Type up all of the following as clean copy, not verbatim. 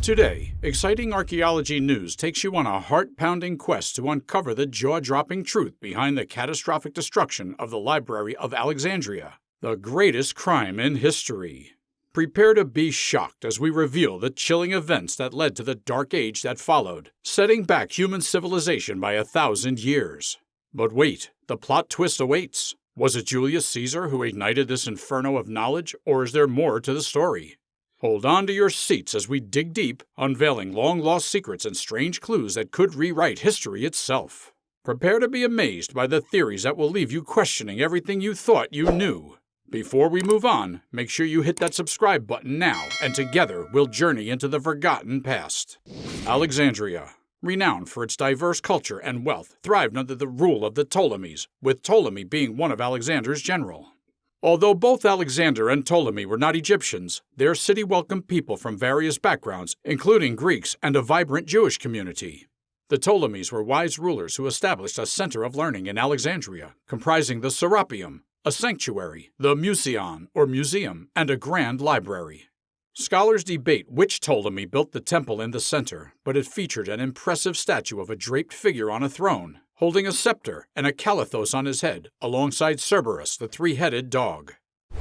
Today, exciting archaeology news takes you on a heart-pounding quest to uncover the jaw-dropping truth behind the catastrophic destruction of the Library of Alexandria, the greatest crime in history. Prepare to be shocked as we reveal the chilling events that led to the dark age that followed, setting back human civilization by 1,000 years. But wait, the plot twist awaits. Was it Julius Caesar who ignited this inferno of knowledge, or is there more to the story? Hold on to your seats as we dig deep, unveiling long-lost secrets and strange clues that could rewrite history itself. Prepare to be amazed by the theories that will leave you questioning everything you thought you knew. Before we move on, make sure you hit that subscribe button now, and together we'll journey into the forgotten past. Alexandria, renowned for its diverse culture and wealth, thrived under the rule of the Ptolemies, with Ptolemy being one of Alexander's generals. Although both Alexander and Ptolemy were not Egyptians, their city welcomed people from various backgrounds, including Greeks and a vibrant Jewish community. The Ptolemies were wise rulers who established a center of learning in Alexandria, comprising the Serapeum, a sanctuary, the Museion, or museum, and a grand library. Scholars debate which Ptolemy built the temple in the center, but it featured an impressive statue of a draped figure on a throne, holding a scepter and a calathos on his head, alongside Cerberus, the three-headed dog.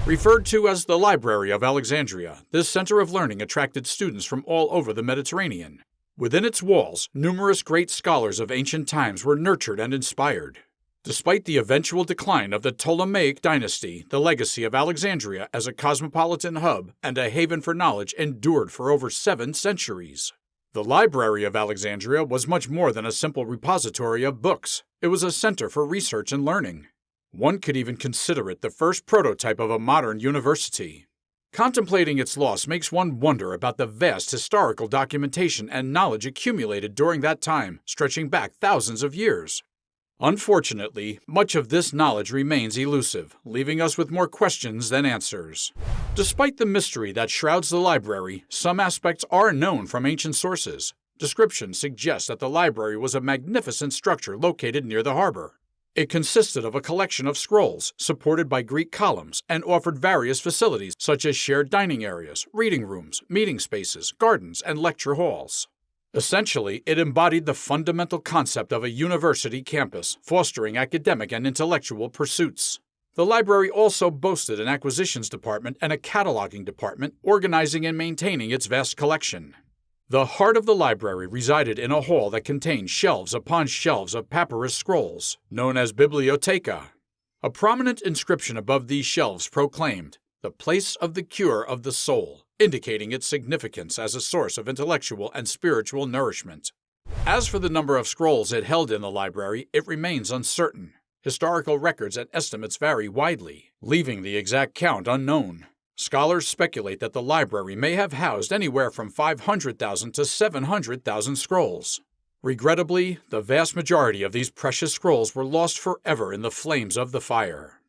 Referred to as the Library of Alexandria, this center of learning attracted students from all over the Mediterranean. Within its walls, numerous great scholars of ancient times were nurtured and inspired. Despite the eventual decline of the Ptolemaic dynasty, the legacy of Alexandria as a cosmopolitan hub and a haven for knowledge endured for over 7 centuries. The Library of Alexandria was much more than a simple repository of books. It was a center for research and learning. One could even consider it the first prototype of a modern university. Contemplating its loss makes one wonder about the vast historical documentation and knowledge accumulated during that time, stretching back thousands of years. Unfortunately, much of this knowledge remains elusive, leaving us with more questions than answers. Despite the mystery that shrouds the library, some aspects are known from ancient sources. Descriptions suggest that the library was a magnificent structure located near the harbor. It consisted of a collection of scrolls, supported by Greek columns, and offered various facilities such as shared dining areas, reading rooms, meeting spaces, gardens, and lecture halls. Essentially, it embodied the fundamental concept of a university campus, fostering academic and intellectual pursuits. The library also boasted an acquisitions department and a cataloging department, organizing and maintaining its vast collection. The heart of the library resided in a hall that contained shelves upon shelves of papyrus scrolls, known as bibliotheca. A prominent inscription above these shelves proclaimed, "The place of the cure of the soul," indicating its significance as a source of intellectual and spiritual nourishment. As for the number of scrolls it held in the library, it remains uncertain. Historical records and estimates vary widely, leaving the exact count unknown. Scholars speculate that the library may have housed anywhere from 500,000 to 700,000 scrolls. Regrettably, the vast majority of these precious scrolls were lost forever in the flames of the fire.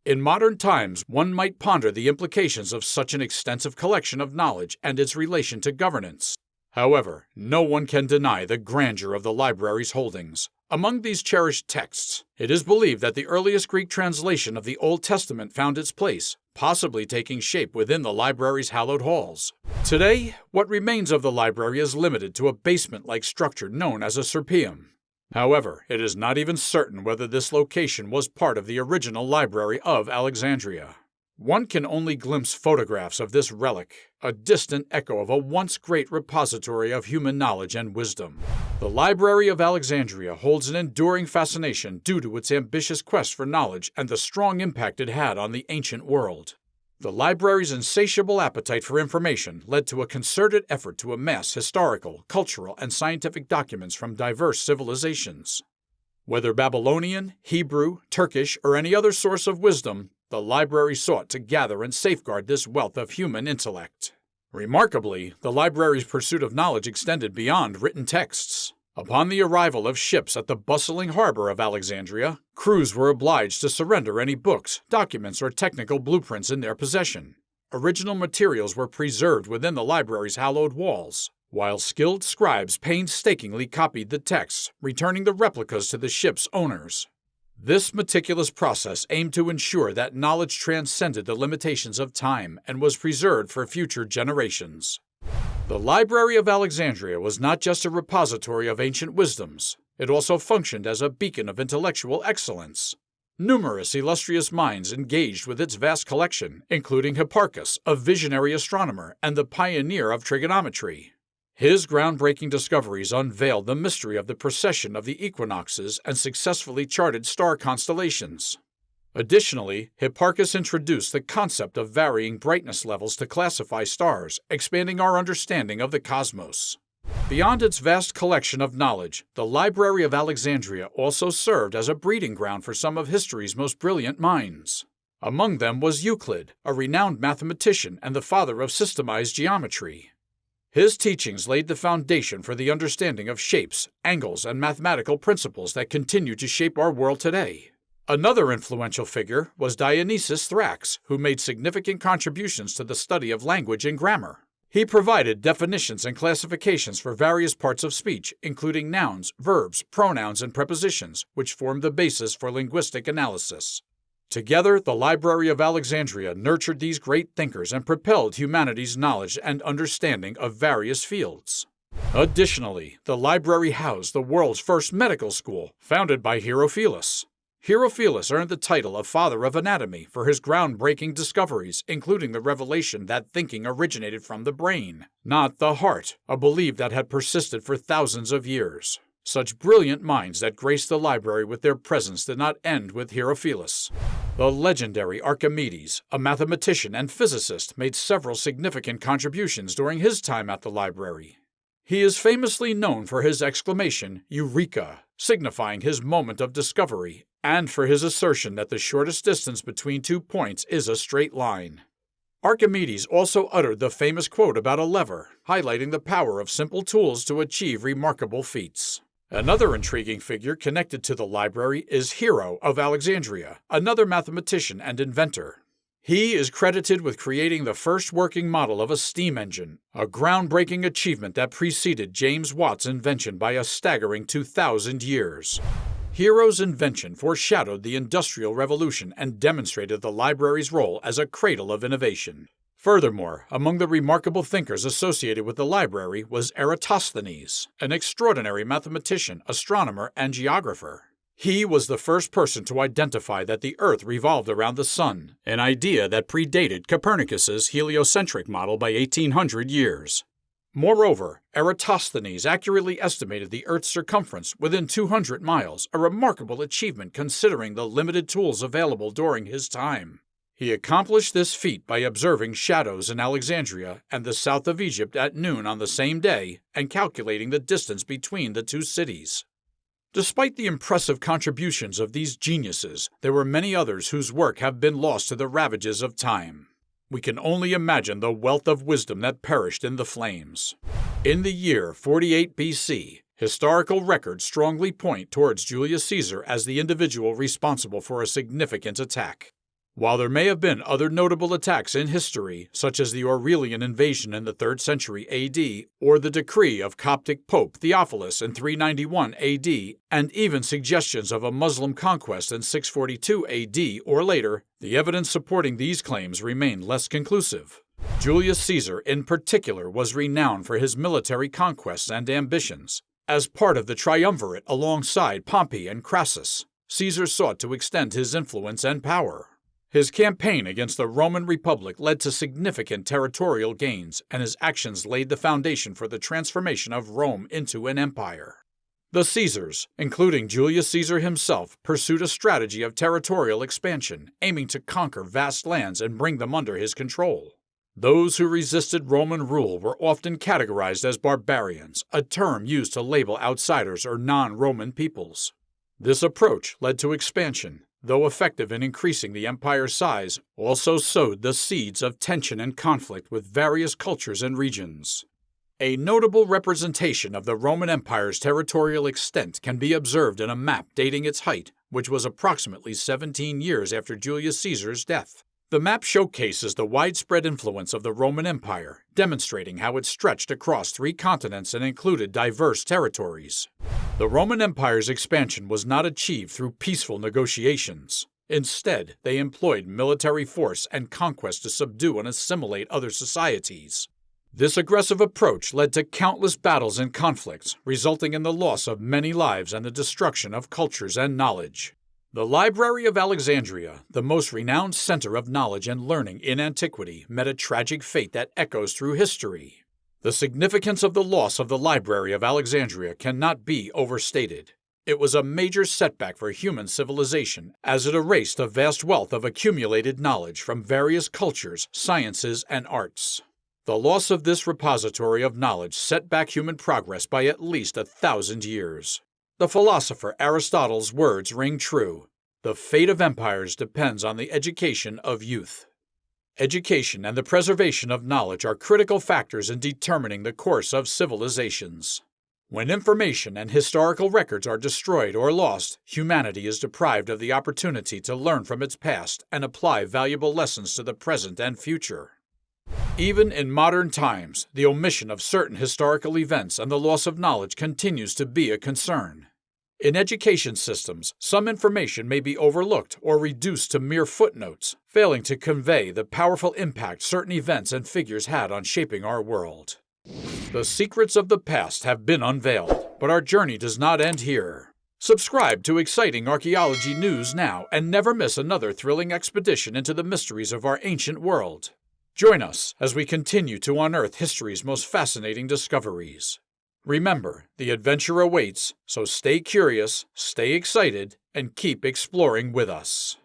In modern times, one might ponder the implications of such an extensive collection of knowledge and its relation to governance. However, no one can deny the grandeur of the library's holdings. Among these cherished texts, it is believed that the earliest Greek translation of the Old Testament found its place, possibly taking shape within the library's hallowed halls. Today, what remains of the library is limited to a basement-like structure known as a Serapeum. However, it is not even certain whether this location was part of the original Library of Alexandria. One can only glimpse photographs of this relic, a distant echo of a once great repository of human knowledge and wisdom. The Library of Alexandria holds an enduring fascination due to its ambitious quest for knowledge and the strong impact it had on the ancient world. The library's insatiable appetite for information led to a concerted effort to amass historical, cultural, and scientific documents from diverse civilizations. Whether Babylonian, Hebrew, Turkish, or any other source of wisdom, the library sought to gather and safeguard this wealth of human intellect. Remarkably, the library's pursuit of knowledge extended beyond written texts. Upon the arrival of ships at the bustling harbor of Alexandria, crews were obliged to surrender any books, documents, or technical blueprints in their possession. Original materials were preserved within the library's hallowed walls, while skilled scribes painstakingly copied the texts, returning the replicas to the ship's owners. This meticulous process aimed to ensure that knowledge transcended the limitations of time and was preserved for future generations. The Library of Alexandria was not just a repository of ancient wisdoms, it also functioned as a beacon of intellectual excellence. Numerous illustrious minds engaged with its vast collection, including Hipparchus, a visionary astronomer and the pioneer of trigonometry. His groundbreaking discoveries unveiled the mystery of the precession of the equinoxes and successfully charted star constellations. Additionally, Hipparchus introduced the concept of varying brightness levels to classify stars, expanding our understanding of the cosmos. Beyond its vast collection of knowledge, the Library of Alexandria also served as a breeding ground for some of history's most brilliant minds. Among them was Euclid, a renowned mathematician and the father of systemized geometry. His teachings laid the foundation for the understanding of shapes, angles, and mathematical principles that continue to shape our world today. Another influential figure was Dionysius Thrax, who made significant contributions to the study of language and grammar. He provided definitions and classifications for various parts of speech, including nouns, verbs, pronouns, and prepositions, which formed the basis for linguistic analysis. Together, the Library of Alexandria nurtured these great thinkers and propelled humanity's knowledge and understanding of various fields. Additionally, the library housed the world's first medical school, founded by Herophilus. Herophilus earned the title of Father of Anatomy for his groundbreaking discoveries, including the revelation that thinking originated from the brain, not the heart, a belief that had persisted for thousands of years. Such brilliant minds that graced the library with their presence did not end with Herophilus. The legendary Archimedes, a mathematician and physicist, made several significant contributions during his time at the library. He is famously known for his exclamation, "Eureka," signifying his moment of discovery, and for his assertion that the shortest distance between 2 points is a straight line. Archimedes also uttered the famous quote about a lever, highlighting the power of simple tools to achieve remarkable feats. Another intriguing figure connected to the library is Hero of Alexandria, another mathematician and inventor. He is credited with creating the first working model of a steam engine, a groundbreaking achievement that preceded James Watt's invention by a staggering 2,000 years. Hero's invention foreshadowed the Industrial Revolution and demonstrated the library's role as a cradle of innovation. Furthermore, among the remarkable thinkers associated with the library was Eratosthenes, an extraordinary mathematician, astronomer, and geographer. He was the first person to identify that the Earth revolved around the Sun, an idea that predated Copernicus's heliocentric model by 1,800 years. Moreover, Eratosthenes accurately estimated the Earth's circumference within 200 miles, a remarkable achievement considering the limited tools available during his time. He accomplished this feat by observing shadows in Alexandria and the south of Egypt at noon on the same day and calculating the distance between the two cities. Despite the impressive contributions of these geniuses, there were many others whose work have been lost to the ravages of time. We can only imagine the wealth of wisdom that perished in the flames. In the year 48 BC, historical records strongly point towards Julius Caesar as the individual responsible for a significant attack. While there may have been other notable attacks in history, such as the Aurelian invasion in the 3rd century AD, or the decree of Coptic Pope Theophilus in 391 AD, and even suggestions of a Muslim conquest in 642 AD or later, the evidence supporting these claims remained less conclusive. Julius Caesar, in particular, was renowned for his military conquests and ambitions. As part of the triumvirate alongside Pompey and Crassus, Caesar sought to extend his influence and power. His campaign against the Roman Republic led to significant territorial gains, and his actions laid the foundation for the transformation of Rome into an empire. The Caesars, including Julius Caesar himself, pursued a strategy of territorial expansion, aiming to conquer vast lands and bring them under his control. Those who resisted Roman rule were often categorized as barbarians, a term used to label outsiders or non-Roman peoples. This approach led to expansion, though effective in increasing the empire's size, also sowed the seeds of tension and conflict with various cultures and regions. A notable representation of the Roman Empire's territorial extent can be observed in a map dating its height, which was approximately 17 years after Julius Caesar's death. The map showcases the widespread influence of the Roman Empire, demonstrating how it stretched across 3 continents and included diverse territories. The Roman Empire's expansion was not achieved through peaceful negotiations. Instead, they employed military force and conquest to subdue and assimilate other societies. This aggressive approach led to countless battles and conflicts, resulting in the loss of many lives and the destruction of cultures and knowledge. The Library of Alexandria, the most renowned center of knowledge and learning in antiquity, met a tragic fate that echoes through history. The significance of the loss of the Library of Alexandria cannot be overstated. It was a major setback for human civilization, as it erased a vast wealth of accumulated knowledge from various cultures, sciences, and arts. The loss of this repository of knowledge set back human progress by at least 1,000 years. The philosopher Aristotle's words ring true. The fate of empires depends on the education of youth. Education and the preservation of knowledge are critical factors in determining the course of civilizations. When information and historical records are destroyed or lost, humanity is deprived of the opportunity to learn from its past and apply valuable lessons to the present and future. Even in modern times, the omission of certain historical events and the loss of knowledge continues to be a concern. In education systems, some information may be overlooked or reduced to mere footnotes, failing to convey the powerful impact certain events and figures had on shaping our world. The secrets of the past have been unveiled, but our journey does not end here. Subscribe to exciting archaeology news now and never miss another thrilling expedition into the mysteries of our ancient world. Join us as we continue to unearth history's most fascinating discoveries. Remember, the adventure awaits, so stay curious, stay excited, and keep exploring with us.